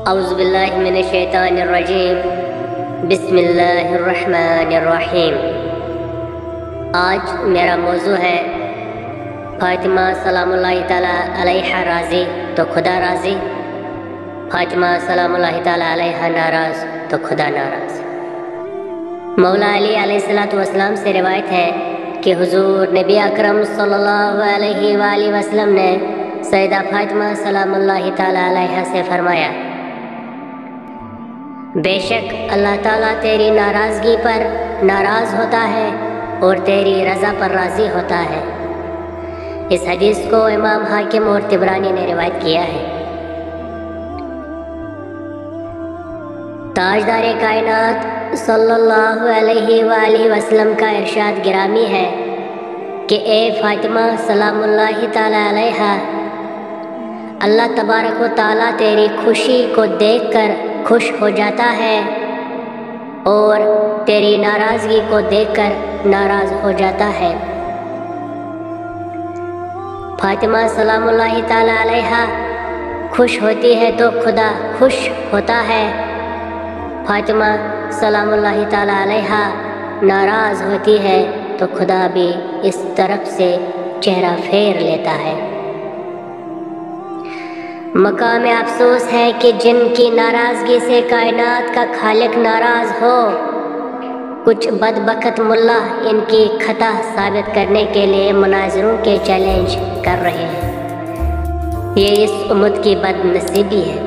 औज़ुबिल्लाहि मिनश्शैतानिर्रजीम बिस्मिल्लाहिर्रहमानिर्रहीम। आज मेरा मौजू है फातिमा सलामुल्लाहि तआला अलैहा राज़ी तो खुदा राज़ी, फातिमा सलामुल्लाहि तआला अलैहा नाराज़ तो खुदा नाराज़। मौला अली अलैहिस्सलातु वस्सलाम से रिवायत है कि हुज़ूर नबी अकरम सल्लल्लाहु अलैहि वसल्लम ने सैयदा फातिमा सलामुल्लाहि तआला अलैहा से फरमाया, बेशक अल्लाह ताला तेरी नाराज़गी पर नाराज़ होता है और तेरी रज़ा पर राज़ी होता है। इस हदीस को इमाम हाकिम और तिबरानी ने रिवायत किया है। ताजदार कायनात सल्लल्लाहु अलैहि वसल्लम का इरशाद गिरामी है कि ए फातिमा सलामुल्लाहि तआला अलैहा, अल्लाह तबारक व तआला तेरी खुशी को देखकर खुश हो जाता है और तेरी नाराज़गी को देखकर नाराज़ हो जाता है। फातिमा सलामुल्लाहि तआला अलैहा खुश होती है तो खुदा खुश होता है। फातिमा सलामुल्लाहि तआला अलैहा नाराज़ होती है तो खुदा भी इस तरफ से चेहरा फेर लेता है। मकाम अफसोस है कि जिनकी नाराज़गी से कायनात का खालिक नाराज़ हो, कुछ बदबख्त मुल्ला इनकी खता साबित करने के लिए मुनाज़िरों के चैलेंज कर रहे हैं। ये इस उम्मत की बदनसीबी है।